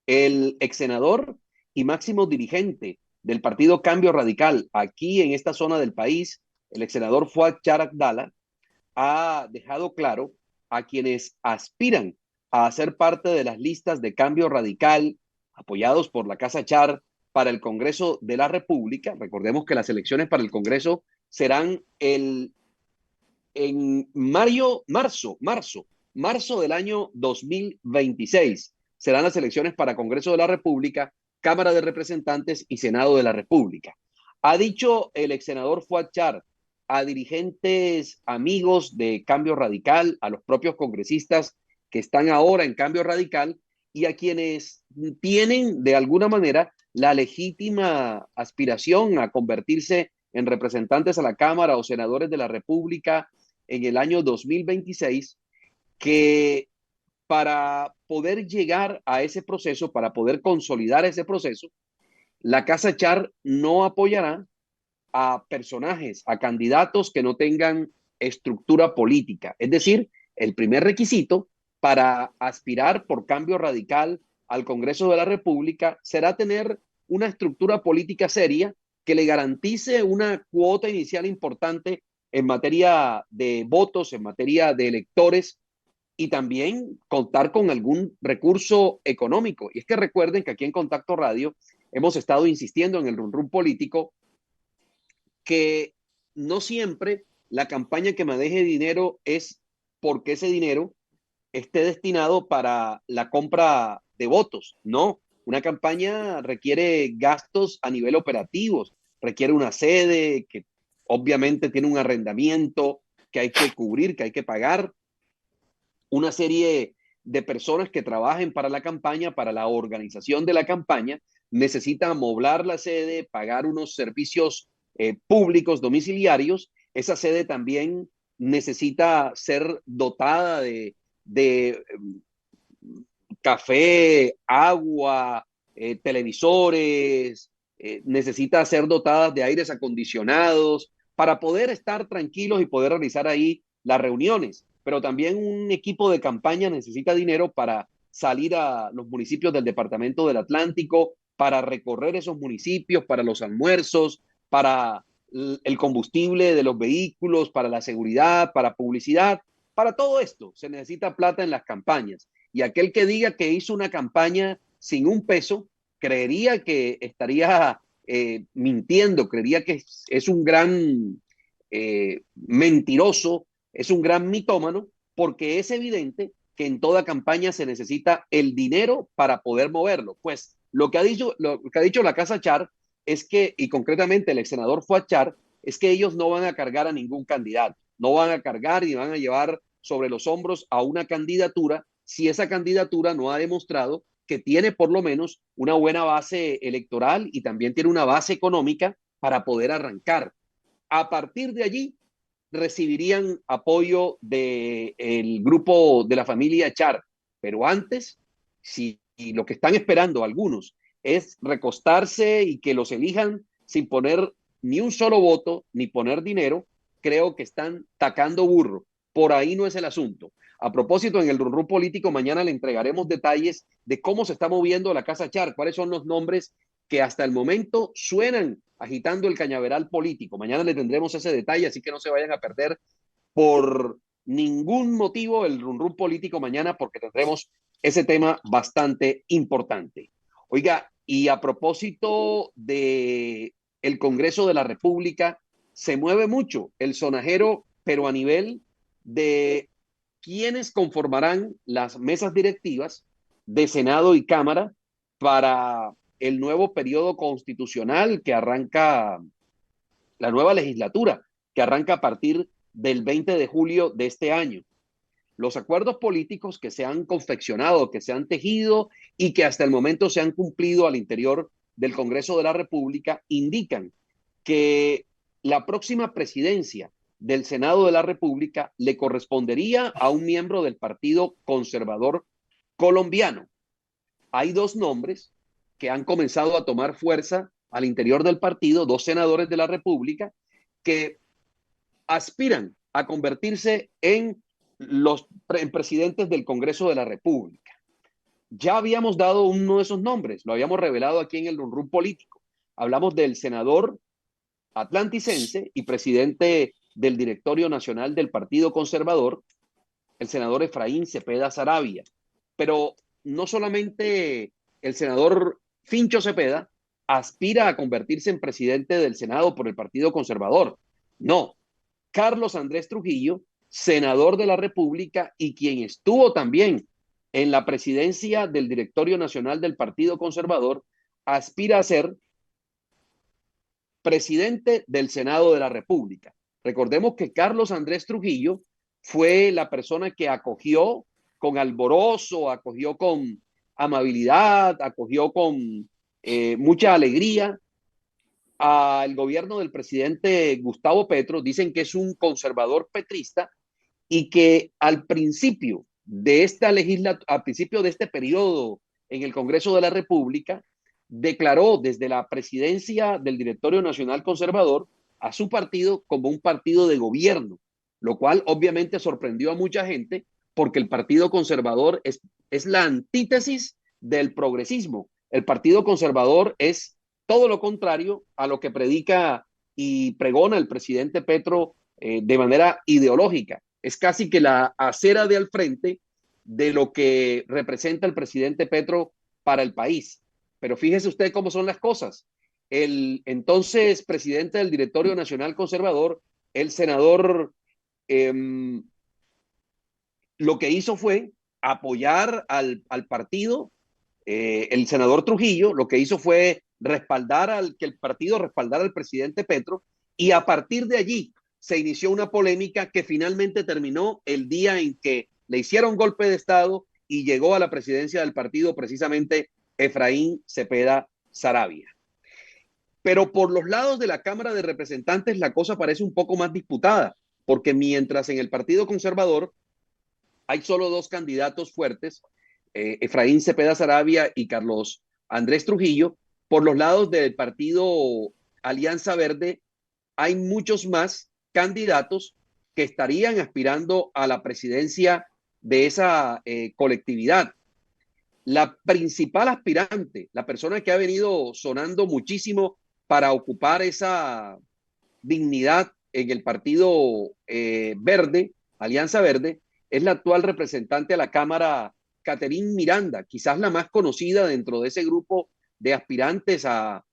El ex senador y máximo dirigente del partido Cambio Radical aquí en esta zona del país, el ex senador Fuad Char Abdallah, ha dejado claro a quienes aspiran a ser parte de las listas de Cambio Radical apoyados por la Casa Char para el Congreso de la República. Recordemos que las elecciones para el Congreso serán en marzo del año 2026. Serán las elecciones para Congreso de la República, Cámara de Representantes y Senado de la República. Ha dicho el ex senador Fuad Char a dirigentes amigos de Cambio Radical, a los propios congresistas que están ahora en Cambio Radical y a quienes tienen de alguna manera la legítima aspiración a convertirse en representantes a la Cámara o senadores de la República en el año 2026, que para poder llegar a ese proceso, para poder consolidar ese proceso, la Casa Char no apoyará a personajes, a candidatos que no tengan estructura política. Es decir, el primer requisito para aspirar por Cambio Radical al Congreso de la República será tener una estructura política seria que le garantice una cuota inicial importante en materia de votos, en materia de electores y también contar con algún recurso económico. Y es que recuerden que aquí en Contacto Radio hemos estado insistiendo en el run run político que no siempre la campaña que maneje dinero es porque ese dinero esté destinado para la compra de votos. No, una campaña requiere gastos a nivel operativo, requiere una sede que obviamente tiene un arrendamiento que hay que cubrir, que hay que pagar, una serie de personas que trabajen para la campaña, para la organización de la campaña, necesitan amoblar la sede, pagar unos servicios públicos domiciliarios. Esa sede también necesita ser dotada de café, agua, televisores, necesita ser dotada de aires acondicionados para poder estar tranquilos y poder realizar ahí las reuniones. Pero también un equipo de campaña necesita dinero para salir a los municipios del departamento del Atlántico, para recorrer esos municipios, para los almuerzos, para el combustible de los vehículos, para la seguridad, para publicidad. Para todo esto se necesita plata en las campañas. Y aquel que diga que hizo una campaña sin un peso, creería que estaría mintiendo, creería que es un gran mentiroso, es un gran mitómano, porque es evidente que en toda campaña se necesita el dinero para poder moverlo. Pues lo que ha dicho la Casa Char es que, y concretamente el ex senador Fuad Char, es que ellos no van a cargar a ningún candidato, no van a cargar y van a llevar sobre los hombros a una candidatura si esa candidatura no ha demostrado que tiene por lo menos una buena base electoral y también tiene una base económica para poder arrancar. A partir de allí recibirían apoyo del grupo de la familia Char, pero antes, si lo que están esperando algunos es recostarse y que los elijan sin poner ni un solo voto ni poner dinero, creo que están tacando burro. Por ahí no es el asunto. A propósito, en el run político, mañana le entregaremos detalles de cómo se está moviendo la Casa Char, cuáles son los nombres que hasta el momento suenan agitando el cañaveral político. Mañana le tendremos ese detalle, así que no se vayan a perder por ningún motivo el run run político mañana, porque tendremos ese tema bastante importante. Oiga, y a propósito de el Congreso de la República, se mueve mucho el sonajero, pero a nivel de quiénes conformarán las mesas directivas de Senado y Cámara para el nuevo periodo constitucional que arranca, la nueva legislatura, que arranca a partir del 20 de julio de este año. Los acuerdos políticos que se han confeccionado, que se han tejido y que hasta el momento se han cumplido al interior del Congreso de la República indican que la próxima presidencia del Senado de la República le correspondería a un miembro del Partido Conservador Colombiano. Hay dos nombres que han comenzado a tomar fuerza al interior del partido, dos senadores de la República que aspiran a convertirse en los presidentes del Congreso de la República. Ya habíamos dado uno de esos nombres, lo habíamos revelado aquí en el Run Político. Hablamos del senador atlanticense y presidente del Directorio Nacional del Partido Conservador, el senador Efraín Cepeda Saravia. Pero no solamente el senador Fincho Cepeda aspira a convertirse en presidente del Senado por el Partido Conservador. No, Carlos Andrés Trujillo, senador de la República y quien estuvo también en la presidencia del Directorio Nacional del Partido Conservador, aspira a ser presidente del Senado de la República. Recordemos que Carlos Andrés Trujillo fue la persona que acogió con alborozo, acogió con amabilidad, acogió con mucha alegría al gobierno del presidente Gustavo Petro. Dicen que es un conservador petrista y que al principio de esta legislatura, al principio de este periodo en el Congreso de la República, declaró desde la presidencia del Directorio Nacional Conservador a su partido como un partido de gobierno, lo cual obviamente sorprendió a mucha gente porque el Partido Conservador es la antítesis del progresismo. El Partido Conservador es todo lo contrario a lo que predica y pregona el presidente Petro de manera ideológica. Es casi que la acera de al frente de lo que representa el presidente Petro para el país. Pero fíjese usted cómo son las cosas. El entonces presidente del Directorio Nacional Conservador, el senador, eh, lo que hizo fue apoyar al partido, el senador Trujillo, lo que hizo fue que el partido respaldara al presidente Petro, y a partir de allí se inició una polémica que finalmente terminó el día en que le hicieron golpe de Estado y llegó a la presidencia del partido precisamente Efraín Cepeda Saravia. Pero por los lados de la Cámara de Representantes la cosa parece un poco más disputada, porque mientras en el Partido Conservador hay solo dos candidatos fuertes, Efraín Cepeda Saravia y Carlos Andrés Trujillo, por los lados del partido Alianza Verde hay muchos más candidatos que estarían aspirando a la presidencia de esa colectividad. La principal aspirante, la persona que ha venido sonando muchísimo para ocupar esa dignidad en el partido verde, Alianza Verde, es la actual representante a la Cámara, Caterín Miranda, quizás la más conocida dentro de ese grupo de aspirantes a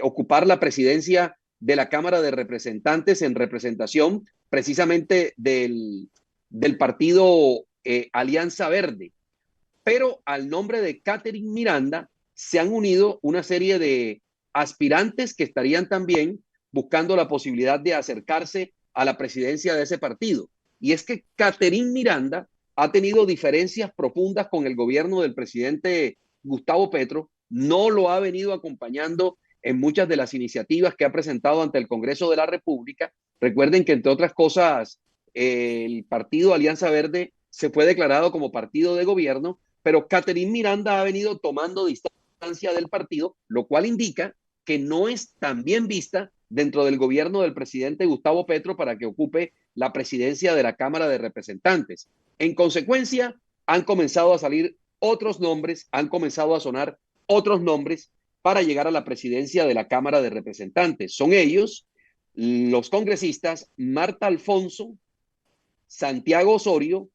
ocupar la presidencia de la Cámara de Representantes en representación precisamente del partido Alianza Verde. Pero al nombre de Catherine Miranda se han unido una serie de aspirantes que estarían también buscando la posibilidad de acercarse a la presidencia de ese partido. Y es que Catherine Miranda ha tenido diferencias profundas con el gobierno del presidente Gustavo Petro, no lo ha venido acompañando en muchas de las iniciativas que ha presentado ante el Congreso de la República. Recuerden que, entre otras cosas, el partido Alianza Verde se fue declarado como partido de gobierno, pero Catherine Miranda ha venido tomando distancia del partido, lo cual indica que no es tan bien vista dentro del gobierno del presidente Gustavo Petro para que ocupe la presidencia de la Cámara de Representantes. En consecuencia, han comenzado a salir otros nombres, han comenzado a sonar otros nombres para llegar a la presidencia de la Cámara de Representantes. Son ellos los congresistas Marta Alfonso, Santiago Osorio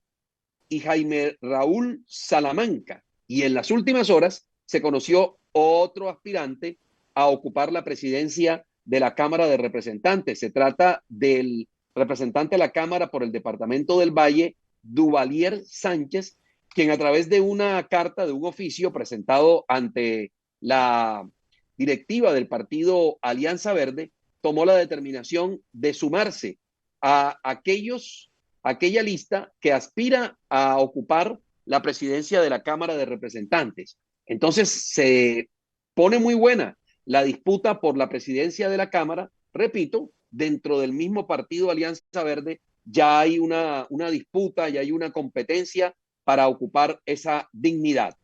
y Jaime Raúl Salamanca. Y en las últimas horas se conoció otro aspirante a ocupar la presidencia de la Cámara de Representantes. Se trata del representante de la Cámara por el Departamento del Valle, Duvalier Sánchez, quien a través de una carta, de un oficio presentado ante la directiva del partido Alianza Verde, tomó la determinación de sumarse a aquella lista que aspira a ocupar la presidencia de la Cámara de Representantes. Entonces se pone muy buena la disputa por la presidencia de la Cámara. Repito, dentro del mismo partido Alianza Verde ya hay una disputa, ya hay una competencia para ocupar esa dignidad.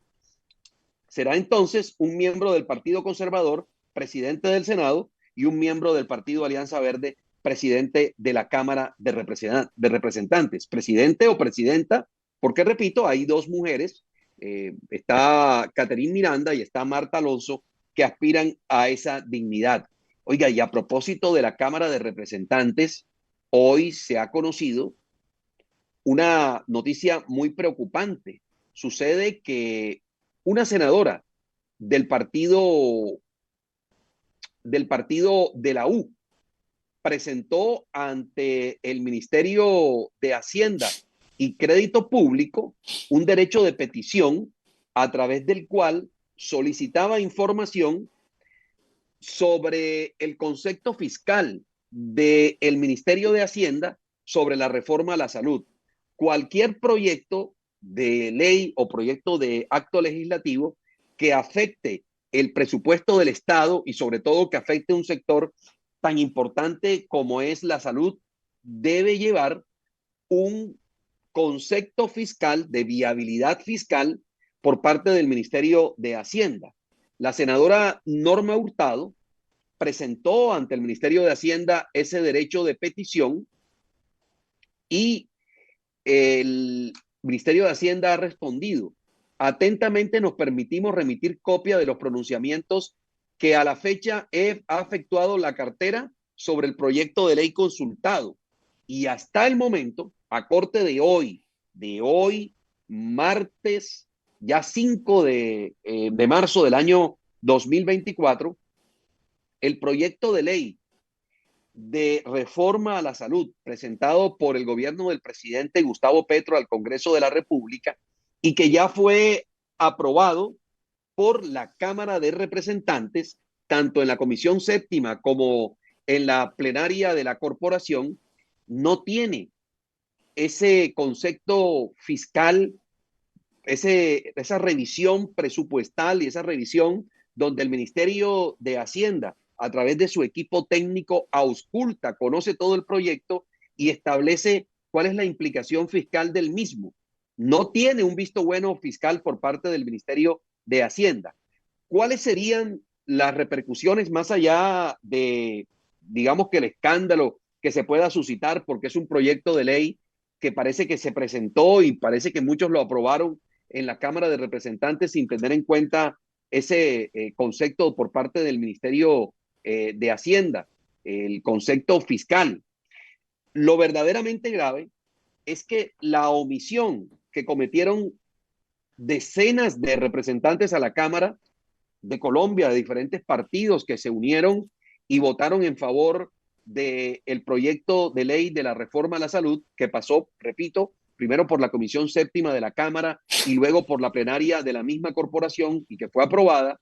Será entonces un miembro del Partido Conservador, presidente del Senado, y un miembro del Partido Alianza Verde, presidente de la Cámara de Representantes, presidente o presidenta, porque repito, hay dos mujeres está Caterine Miranda y está Marta Alonso, que aspiran a esa dignidad. Oiga, y a propósito de la Cámara de Representantes, hoy se ha conocido una noticia muy preocupante. Sucede que una senadora del partido de la U presentó ante el Ministerio de Hacienda y Crédito Público un derecho de petición a través del cual solicitaba información sobre el concepto fiscal del Ministerio de Hacienda sobre la reforma a la salud. Cualquier proyecto de ley o proyecto de acto legislativo que afecte el presupuesto del Estado y sobre todo que afecte un sector tan importante como es la salud, debe llevar un concepto fiscal de viabilidad fiscal por parte del Ministerio de Hacienda. La senadora Norma Hurtado presentó ante el Ministerio de Hacienda ese derecho de petición y el Ministerio de Hacienda ha respondido. Atentamente nos permitimos remitir copia de los pronunciamientos que a la fecha ha efectuado la cartera sobre el proyecto de ley consultado. Y hasta el momento, a corte de hoy, martes, ya 5 de marzo del año 2024, el proyecto de ley de reforma a la salud presentado por el gobierno del presidente Gustavo Petro al Congreso de la República y que ya fue aprobado por la Cámara de Representantes, tanto en la Comisión Séptima como en la plenaria de la corporación, no tiene ese concepto fiscal, esa revisión presupuestal y esa revisión donde el Ministerio de Hacienda, a través de su equipo técnico, ausculta, conoce todo el proyecto y establece cuál es la implicación fiscal del mismo. No tiene un visto bueno fiscal por parte del Ministerio de Hacienda. ¿Cuáles serían las repercusiones más allá de, digamos que el escándalo que se pueda suscitar porque es un proyecto de ley que parece que se presentó y parece que muchos lo aprobaron en la Cámara de Representantes sin tener en cuenta ese concepto por parte del Ministerio de Hacienda, el concepto fiscal? Lo verdaderamente grave es que la omisión que cometieron decenas de representantes a la Cámara de Colombia, de diferentes partidos que se unieron y votaron en favor del proyecto de ley de la reforma a la salud, que pasó, repito, primero por la Comisión Séptima de la Cámara y luego por la plenaria de la misma corporación y que fue aprobada,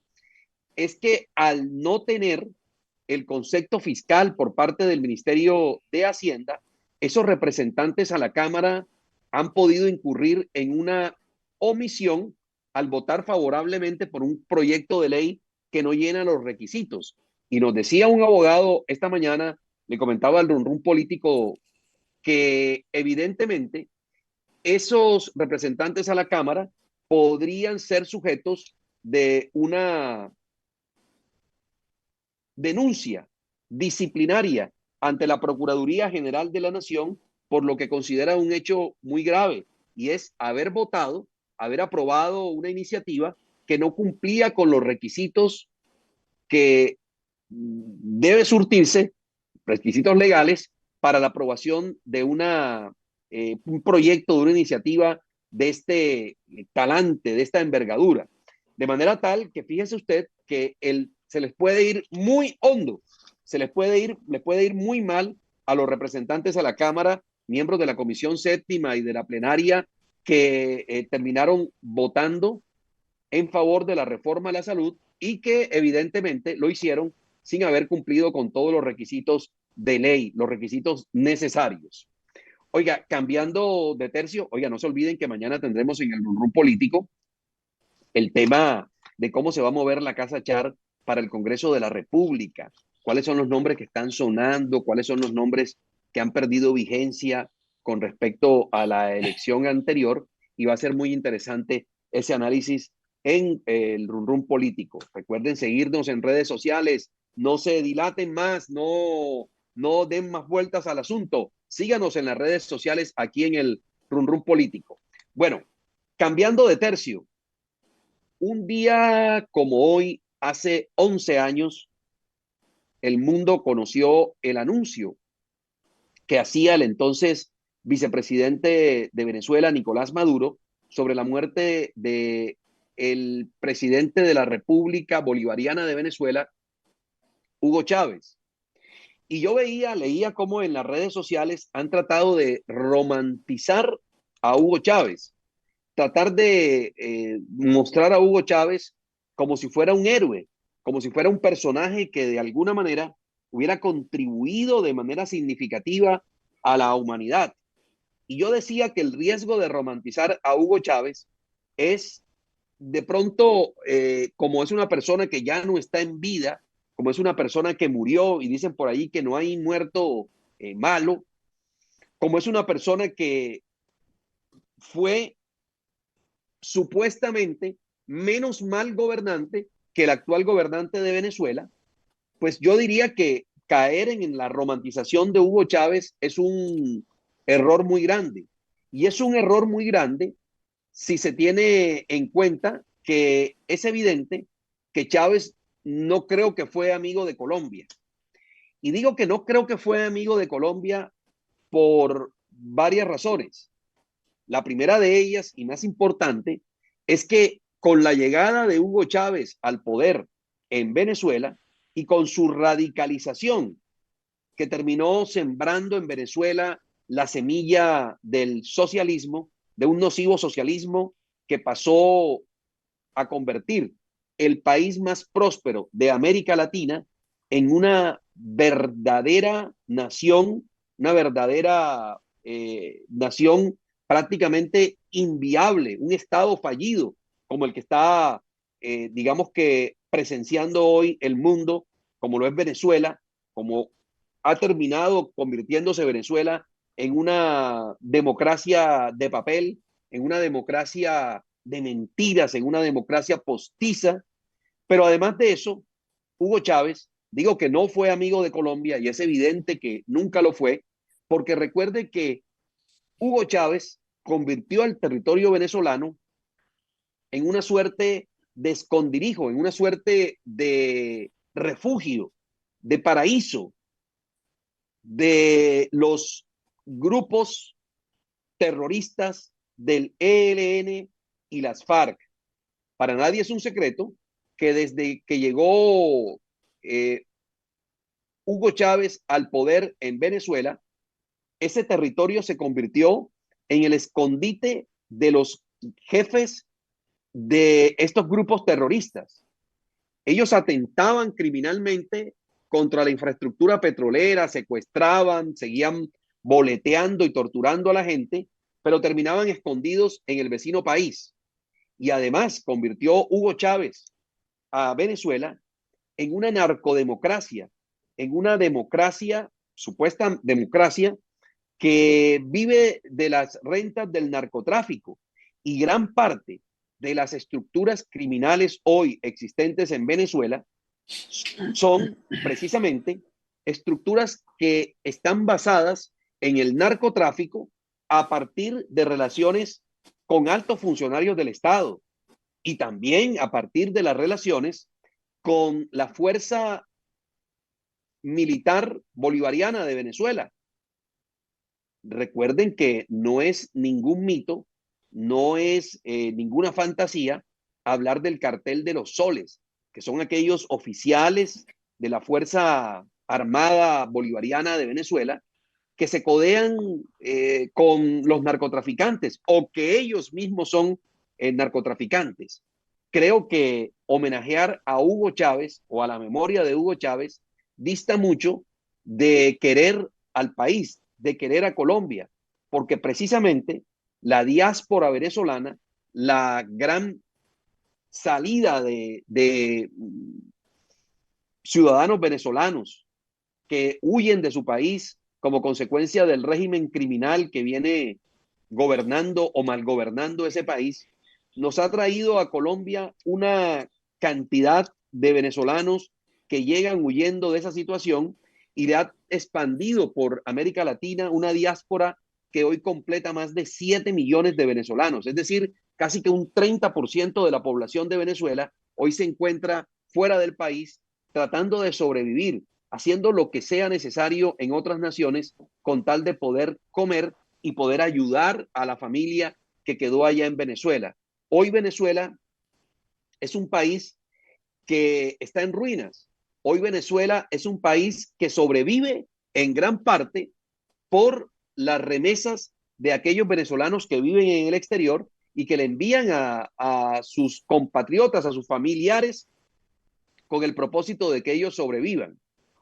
es que al no tener el concepto fiscal por parte del Ministerio de Hacienda, esos representantes a la Cámara han podido incurrir en una omisión al votar favorablemente por un proyecto de ley que no llena los requisitos. Y nos decía un abogado esta mañana, le comentaba al Run político, que evidentemente esos representantes a la Cámara podrían ser sujetos de una denuncia disciplinaria ante la Procuraduría General de la Nación por lo que considera un hecho muy grave y es haber votado, haber aprobado una iniciativa que no cumplía con los requisitos que debe surtirse, requisitos legales, para la aprobación de un proyecto, de una iniciativa de este talante, de esta envergadura. De manera tal que fíjese usted que se les puede ir muy hondo, les puede ir muy mal a los representantes a la Cámara, miembros de la Comisión Séptima y de la plenaria, que terminaron votando en favor de la reforma a la salud y que evidentemente lo hicieron sin haber cumplido con todos los requisitos de ley, los requisitos necesarios. Oiga, cambiando de tercio, oiga, no se olviden que mañana tendremos en el Run político el tema de cómo se va a mover la Casa Char para el Congreso de la República, cuáles son los nombres que están sonando, cuáles son los nombres que han perdido vigencia con respecto a la elección anterior, y va a ser muy interesante ese análisis en el Run político. Recuerden seguirnos en redes sociales, no se dilaten más, no den más vueltas al asunto, síganos en las redes sociales aquí en el Run político. Bueno, cambiando de tercio, Un día como hoy, hace 11 años, el mundo conoció el anuncio que hacía el entonces vicepresidente de Venezuela, Nicolás Maduro, sobre la muerte de el presidente de la República Bolivariana de Venezuela, Hugo Chávez. Y yo leía cómo en las redes sociales han tratado de romantizar a Hugo Chávez, tratar de mostrar a Hugo Chávez como si fuera un héroe, como si fuera un personaje que de alguna manera hubiera contribuido de manera significativa a la humanidad. Y yo decía que el riesgo de romantizar a Hugo Chávez es de pronto, como es una persona que ya no está en vida, como es una persona que murió y dicen por ahí que no hay muerto malo, como es una persona que fue supuestamente menos mal gobernante que el actual gobernante de Venezuela, pues yo diría que caer en la romantización de Hugo Chávez es un error muy grande. Y es un error muy grande si se tiene en cuenta que es evidente que Chávez no creo que fue amigo de Colombia. Y digo que no creo que fue amigo de Colombia por varias razones. La primera de ellas, y más importante, es que con la llegada de Hugo Chávez al poder en Venezuela y con su radicalización, que terminó sembrando en Venezuela la semilla del socialismo, de un nocivo socialismo que pasó a convertir el país más próspero de América Latina en una verdadera nación, una verdadera nación prácticamente inviable, un estado fallido como el que está, digamos que presenciando hoy el mundo, como lo es Venezuela, como ha terminado convirtiéndose Venezuela en una democracia de papel, en una democracia de mentiras, en una democracia postiza. Pero además de eso, Hugo Chávez, digo que no fue amigo de Colombia y es evidente que nunca lo fue, porque recuerde que Hugo Chávez convirtió al territorio venezolano en una suerte de escondirijo, en una suerte de refugio, de paraíso de los grupos terroristas del ELN y las FARC. Para nadie es un secreto que desde que llegó Hugo Chávez al poder en Venezuela, ese territorio se convirtió en el escondite de los jefes de estos grupos terroristas. Ellos atentaban criminalmente contra la infraestructura petrolera, secuestraban, seguían boleteando y torturando a la gente, pero terminaban escondidos en el vecino país. Y además convirtió Hugo Chávez a Venezuela en una narcodemocracia, en una democracia, supuesta democracia, que vive de las rentas del narcotráfico y gran parte de las estructuras criminales hoy existentes en Venezuela son precisamente estructuras que están basadas en el narcotráfico a partir de relaciones con altos funcionarios del Estado y también a partir de las relaciones con la fuerza militar bolivariana de Venezuela. Recuerden que no es ningún mito, no es ninguna fantasía hablar del cartel de los soles, que son aquellos oficiales de la Fuerza Armada Bolivariana de Venezuela que se codean con los narcotraficantes o que ellos mismos son narcotraficantes. Creo que homenajear a Hugo Chávez o a la memoria de Hugo Chávez dista mucho de querer al país, de querer a Colombia, porque precisamente la diáspora venezolana, la gran salida de ciudadanos venezolanos que huyen de su país como consecuencia del régimen criminal que viene gobernando o mal gobernando ese país, nos ha traído a Colombia una cantidad de venezolanos que llegan huyendo de esa situación y le ha expandido por América Latina una diáspora que hoy completa más de 7 millones de venezolanos. Es decir, casi que un 30% de la población de Venezuela hoy se encuentra fuera del país tratando de sobrevivir, haciendo lo que sea necesario en otras naciones con tal de poder comer y poder ayudar a la familia que quedó allá en Venezuela. Hoy Venezuela es un país que está en ruinas. Hoy Venezuela es un país que sobrevive en gran parte por las remesas de aquellos venezolanos que viven en el exterior y que le envían a sus compatriotas, a sus familiares, con el propósito de que ellos sobrevivan.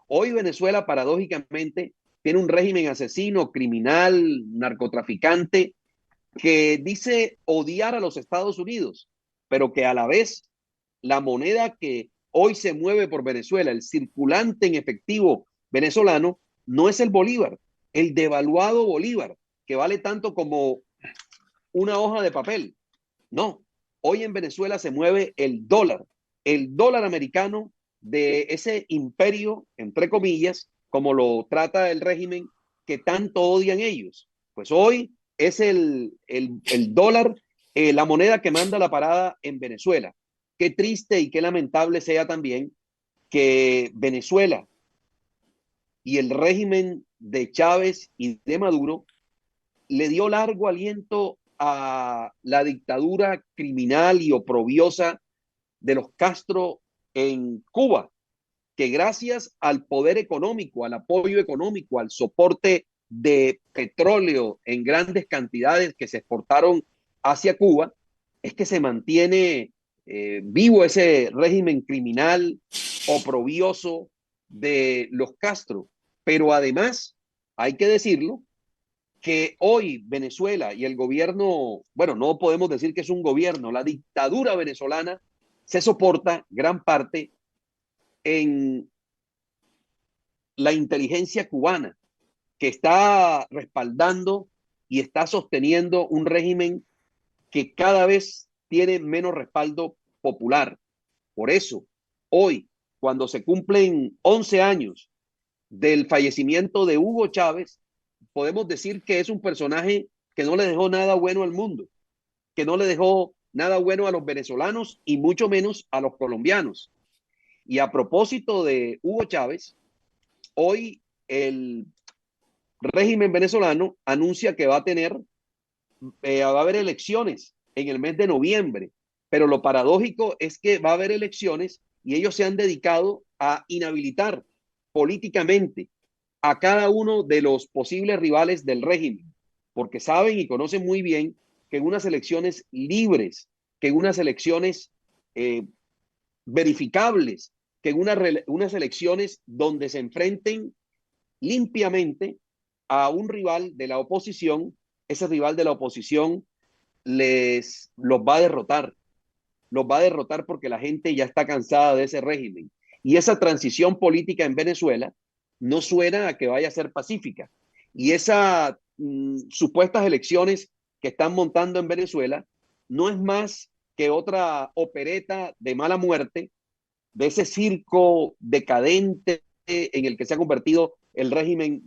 Hoy Venezuela, paradójicamente, tiene un régimen asesino, criminal, narcotraficante, que dice odiar a los Estados Unidos, pero que a la vez la moneda que hoy se mueve por Venezuela, el circulante en efectivo venezolano, no es el bolívar, el devaluado bolívar, que vale tanto como una hoja de papel. No, hoy en Venezuela se mueve el dólar americano de ese imperio, entre comillas, como lo trata el régimen que tanto odian ellos. Pues hoy es el dólar, la moneda que manda la parada en Venezuela. Qué triste y qué lamentable sea también que Venezuela y el régimen de Chávez y de Maduro le dio largo aliento a la dictadura criminal y oprobiosa de los Castro en Cuba, que gracias al poder económico, al apoyo económico, al soporte de petróleo en grandes cantidades que se exportaron hacia Cuba, es que se mantiene vivo ese régimen criminal oprobioso de los Castro. Pero además, hay que decirlo, que hoy Venezuela y el gobierno, bueno, no podemos decir que es un gobierno, la dictadura venezolana se soporta gran parte en la inteligencia cubana, que está respaldando y está sosteniendo un régimen que cada vez tiene menos respaldo popular. Por eso, hoy, cuando se cumplen 11 años del fallecimiento de Hugo Chávez, podemos decir que es un personaje que no le dejó nada bueno al mundo, que no le dejó nada bueno a los venezolanos y mucho menos a los colombianos. Y a propósito de Hugo Chávez, hoy el régimen venezolano anuncia que va a haber elecciones en el mes de noviembre, pero lo paradójico es que va a haber elecciones y ellos se han dedicado a inhabilitar políticamente a cada uno de los posibles rivales del régimen, porque saben y conocen muy bien que en unas elecciones libres, que en unas elecciones eh, verificables, que en unas elecciones donde se enfrenten limpiamente a un rival de la oposición, ese rival de la oposición los los va a derrotar porque la gente ya está cansada de ese régimen. Y esa transición política en Venezuela no suena a que vaya a ser pacífica. Y esas supuestas elecciones que están montando en Venezuela no es más que otra opereta de mala muerte de ese circo decadente en el que se ha convertido el régimen